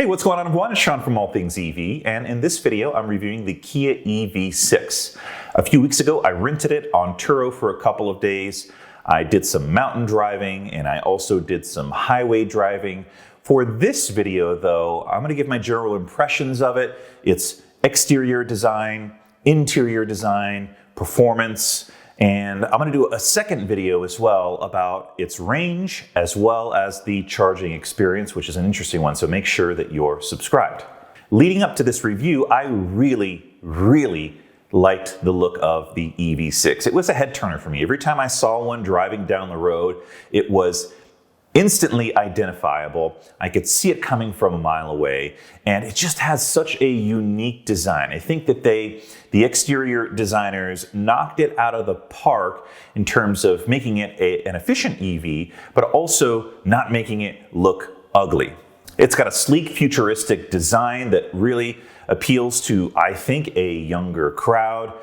Hey, what's going on everyone? It's Sean from All Things EV, and in this video I'm reviewing the Kia EV6. A few weeks ago I rented it on Turo for a couple of days. I did some mountain driving and I also did some highway driving. For this video though, I'm going to give my general impressions of it, its exterior design, interior design, performance, and I'm going to do a second video as well about its range as well as the charging experience, which is an interesting one, so make sure that you're subscribed. Leading up to this review, I really liked the look of the EV6. It was a head turner for me. Every time I saw one driving down the road, it was instantly identifiable. I could see it coming from a mile away, and it just has such a unique design. I think that the exterior designers knocked it out of the park in terms of making it an efficient EV, but also not making it look ugly. It's got a sleek, futuristic design that really appeals to, I think, a younger crowd.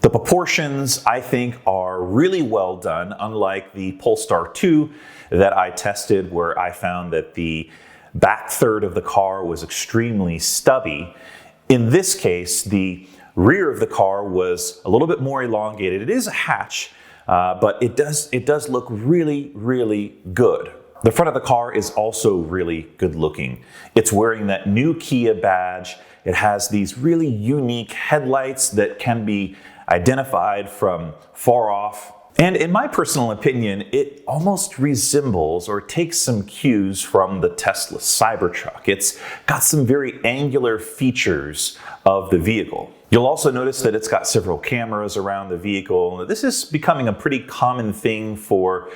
The proportions, I think, are really well done, unlike the Polestar 2 that I tested, where I found that the back third of the car was extremely stubby. In this case, the rear of the car was a little bit more elongated. It is a hatch, but it does look really good. The front of the car is also really good looking. It's wearing that new Kia badge. It has these really unique headlights that can be identified from far off. And in my personal opinion, it almost resembles or takes some cues from the Tesla Cybertruck. It's got some very angular features of the vehicle. You'll also notice that it's got several cameras around the vehicle. This is becoming a pretty common thing for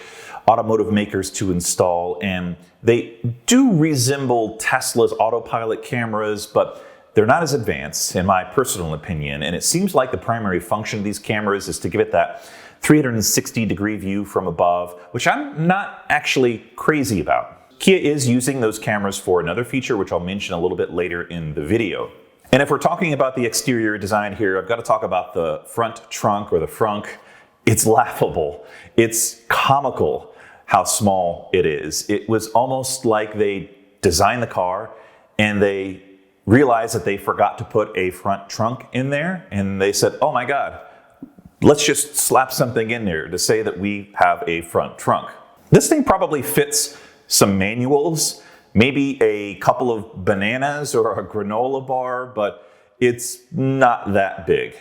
automotive makers to install, and they do resemble Tesla's autopilot cameras, but they're not as advanced, in my personal opinion, and it seems like the primary function of these cameras is to give it that 360-degree view from above, which I'm not actually crazy about. Kia is using those cameras for another feature, which I'll mention a little bit later in the video. And if we're talking about the exterior design here, I've got to talk about the front trunk or the frunk. It's laughable. It's comical how small it is. It was almost like they designed the car and they realized that they forgot to put a front trunk in there, and they said, oh my God, let's just slap something in there to say that we have a front trunk. This thing probably fits some manuals, maybe a couple of bananas or a granola bar, but it's not that big.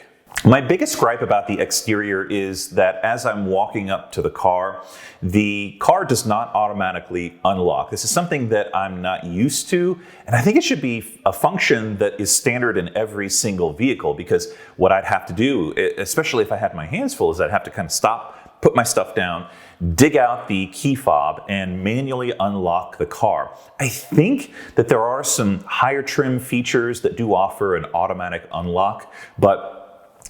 My biggest gripe about the exterior is that as I'm walking up to the car does not automatically unlock. This is something that I'm not used to, and I think it should be a function that is standard in every single vehicle, because what I'd have to do, especially if I had my hands full, is I'd have to kind of stop, put my stuff down, dig out the key fob, and manually unlock the car. I think that there are some higher trim features that do offer an automatic unlock, but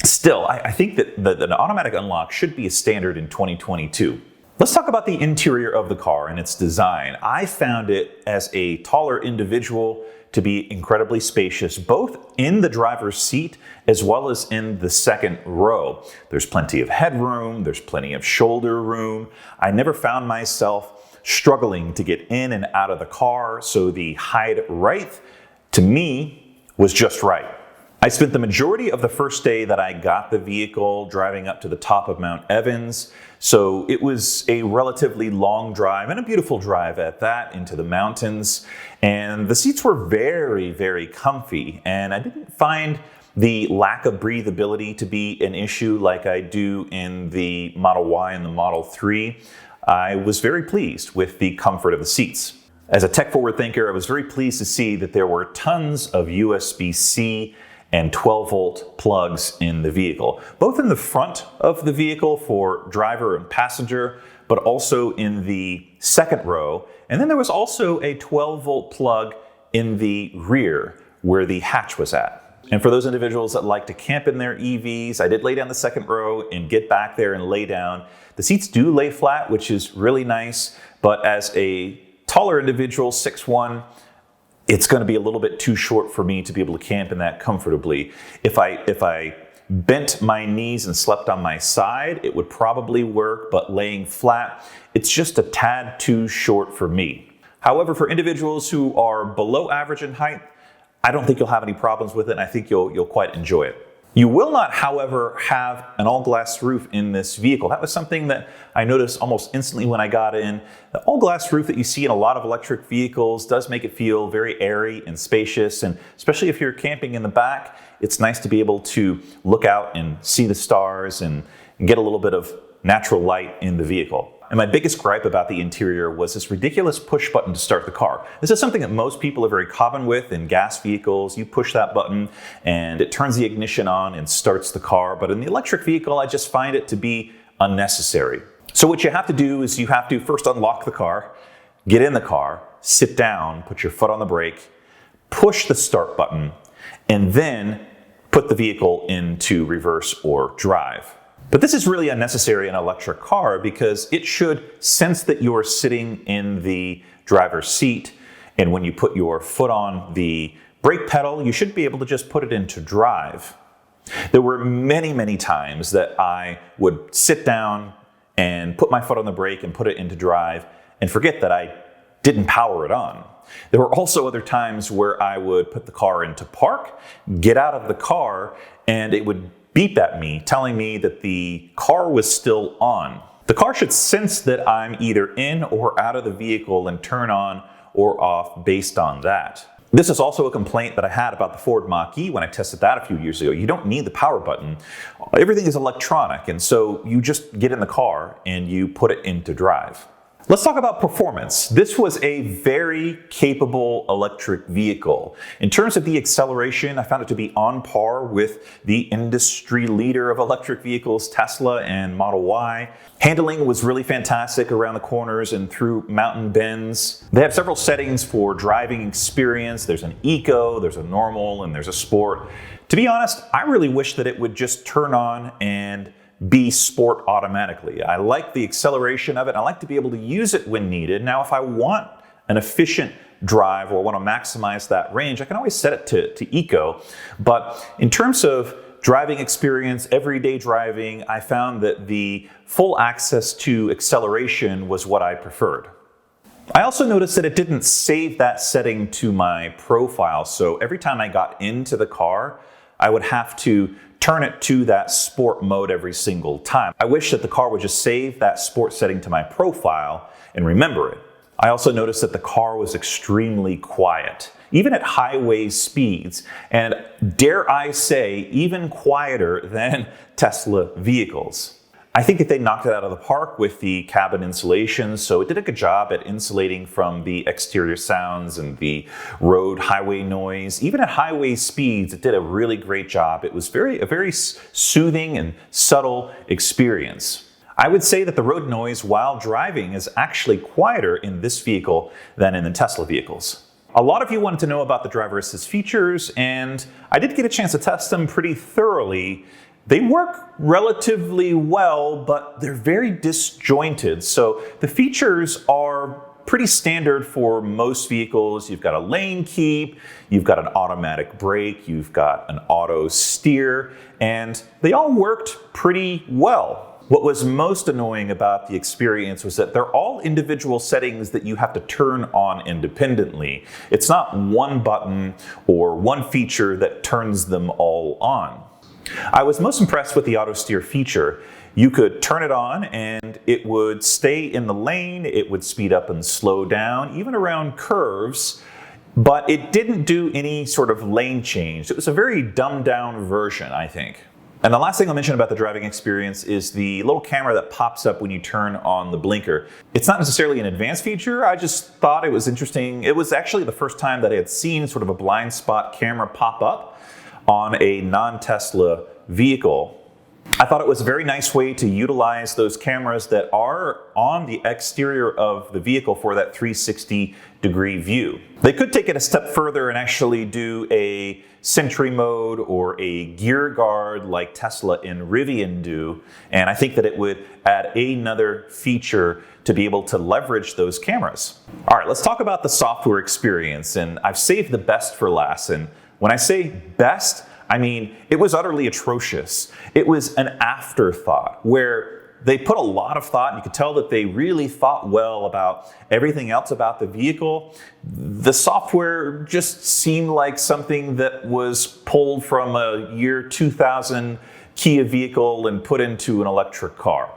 still, I think that an automatic unlock should be a standard in 2022. Let's talk about the interior of the car and its design. I found it, as a taller individual, to be incredibly spacious, both in the driver's seat as well as in the second row. There's plenty of headroom, there's plenty of shoulder room. I never found myself struggling to get in and out of the car, so the hide right, to me, was just right. I spent the majority of the first day that I got the vehicle driving up to the top of Mount Evans, so it was a relatively long drive and a beautiful drive at that, into the mountains, and the seats were very comfy, and I didn't find the lack of breathability to be an issue like I do in the Model Y and the Model 3. I was very pleased with the comfort of the seats. As a tech-forward thinker, I was very pleased to see that there were tons of USB-C and 12-volt plugs in the vehicle, both in the front of the vehicle for driver and passenger, but also in the second row. And then there was also a 12-volt plug in the rear where the hatch was at. And for those individuals that like to camp in their EVs, I did lay down the second row and get back there and lay down. The seats do lay flat, which is really nice, but as a taller individual, 6'1", it's going to be a little bit too short for me to be able to camp in that comfortably. If I bent my knees and slept on my side, it would probably work, but laying flat, it's just a tad too short for me. However, for individuals who are below average in height, I don't think you'll have any problems with it, and I think you'll quite enjoy it. You will not, however, have an all-glass roof in this vehicle. That was something that I noticed almost instantly when I got in. The all-glass roof that you see in a lot of electric vehicles does make it feel very airy and spacious, and especially if you're camping in the back, it's nice to be able to look out and see the stars and get a little bit of natural light in the vehicle. And my biggest gripe about the interior was this ridiculous push button to start the car. This is something that most people are very common with in gas vehicles. You push that button and it turns the ignition on and starts the car. But in the electric vehicle, I just find it to be unnecessary. So what you have to do is you have to first unlock the car, get in the car, sit down, put your foot on the brake, push the start button, and then put the vehicle into reverse or drive. But this is really unnecessary in an electric car because it should sense that you're sitting in the driver's seat, and when you put your foot on the brake pedal, you should be able to just put it into drive. There were many, many times that I would sit down and put my foot on the brake and put it into drive and forget that I didn't power it on. There were also other times where I would put the car into park, get out of the car, and it would beep at me, telling me that the car was still on. The car should sense that I'm either in or out of the vehicle and turn on or off based on that. This is also a complaint that I had about the Ford Mach-E when I tested that a few years ago. You don't need the power button. Everything is electronic, and so you just get in the car and you put it into drive. Let's talk about performance. This was a very capable electric vehicle. In terms of the acceleration, I found it to be on par with the industry leader of electric vehicles, Tesla and Model Y. Handling was really fantastic around the corners and through mountain bends. They have several settings for driving experience. There's an eco, there's a normal, and there's a sport. To be honest, I really wish that it would just turn on and be sport automatically. I like the acceleration of it. I like to be able to use it when needed. Now, if I want an efficient drive or want to maximize that range, I can always set it to eco. But in terms of driving experience, everyday driving, I found that the full access to acceleration was what I preferred. I also noticed that it didn't save that setting to my profile. So every time I got into the car, I would have to turn it to that sport mode every single time. I wish that the car would just save that sport setting to my profile and remember it. I also noticed that the car was extremely quiet, even at highway speeds, and dare I say, even quieter than Tesla vehicles. I think that they knocked it out of the park with the cabin insulation, so it did a good job at insulating from the exterior sounds and the road highway noise. Even at highway speeds, it did a really great job. It was a very soothing and subtle experience. I would say that the road noise while driving is actually quieter in this vehicle than in the Tesla vehicles. A lot of you wanted to know about the driver assist features, and I did get a chance to test them pretty thoroughly. They work relatively well, but they're very disjointed. So the features are pretty standard for most vehicles. You've got a lane keep, you've got an automatic brake, you've got an auto steer, and they all worked pretty well. What was most annoying about the experience was that they're all individual settings that you have to turn on independently. It's not one button or one feature that turns them all on. I was most impressed with the auto steer feature. You could turn it on and it would stay in the lane, it would speed up and slow down, even around curves, but it didn't do any sort of lane change. It was a very dumbed down version, I think. And the last thing I'll mention about the driving experience is the little camera that pops up when you turn on the blinker. It's not necessarily an advanced feature, I just thought it was interesting. It was actually the first time that I had seen sort of a blind spot camera pop up on a non-Tesla vehicle. I thought it was a very nice way to utilize those cameras that are on the exterior of the vehicle for that 360-degree view. They could take it a step further and actually do a Sentry mode or a gear guard like Tesla and Rivian do, and I think that it would add another feature to be able to leverage those cameras. All right, let's talk about the software experience, and I've saved the best for last. And when I say best, I mean it was utterly atrocious. It was an afterthought where they put a lot of thought. You could tell that they really thought well about everything else about the vehicle. The software just seemed like something that was pulled from a year 2000 Kia vehicle and put into an electric car.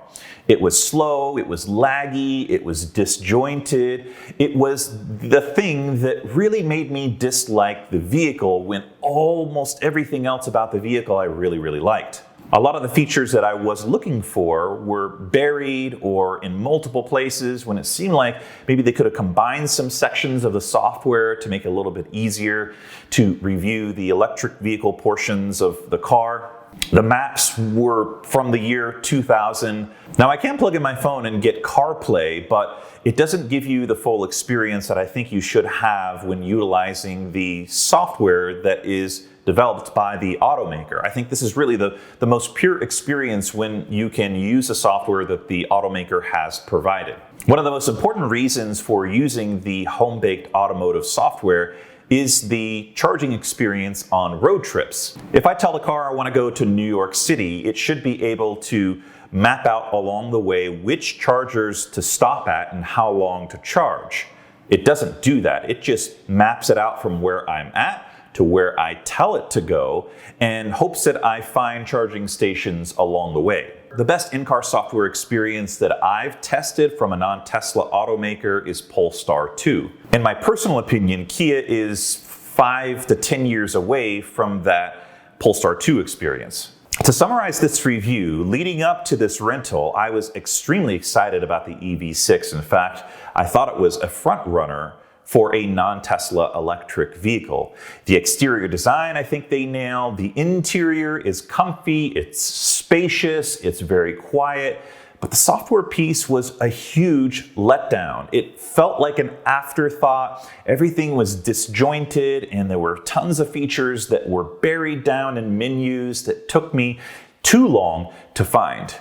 It was slow, it was laggy, it was disjointed. It was the thing that really made me dislike the vehicle when almost everything else about the vehicle I really, really liked. A lot of the features that I was looking for were buried or in multiple places when it seemed like maybe they could have combined some sections of the software to make it a little bit easier to review the electric vehicle portions of the car. The maps were from the year 2000. Now I can plug in my phone and get CarPlay, but it doesn't give you the full experience that I think you should have when utilizing the software that is developed by the automaker. I think this is really the most pure experience when you can use the software that the automaker has provided. One of the most important reasons for using the home-baked automotive software is the charging experience on road trips. If I tell the car I want to go to New York City, it should be able to map out along the way which chargers to stop at and how long to charge. It doesn't do that. It just maps it out from where I'm at to where I tell it to go and hopes that I find charging stations along the way. The best in-car software experience that I've tested from a non-Tesla automaker is Polestar 2. In my personal opinion, Kia is 5 to 10 years away from that Polestar 2 experience. To summarize this review, leading up to this rental, I was extremely excited about the EV6. In fact, I thought it was a front runner for a non-Tesla electric vehicle. The exterior design, I think they nailed. The interior is comfy, it's spacious, it's very quiet, but the software piece was a huge letdown. It felt like an afterthought. Everything was disjointed and there were tons of features that were buried down in menus that took me too long to find.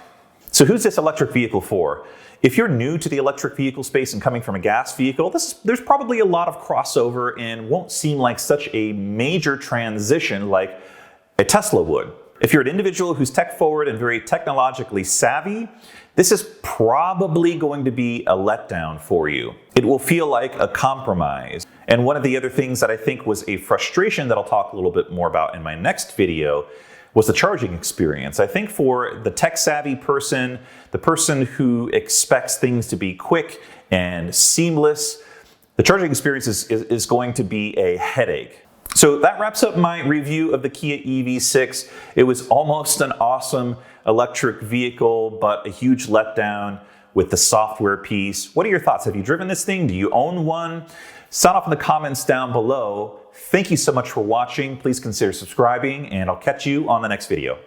So who's this electric vehicle for? If you're new to the electric vehicle space and coming from a gas vehicle, there's probably a lot of crossover and won't seem like such a major transition like a Tesla would. If you're an individual who's tech forward and very technologically savvy, this is probably going to be a letdown for you. It will feel like a compromise. And one of the other things that I think was a frustration that I'll talk a little bit more about in my next video was the charging experience. I think for the tech-savvy person, the person who expects things to be quick and seamless, the charging experience is going to be a headache. So that wraps up my review of the Kia EV6. It was almost an awesome electric vehicle, but a huge letdown with the software piece. What are your thoughts? Have you driven this thing? Do you own one? Sound off in the comments down below. Thank you so much for watching. Please consider subscribing, and I'll catch you on the next video.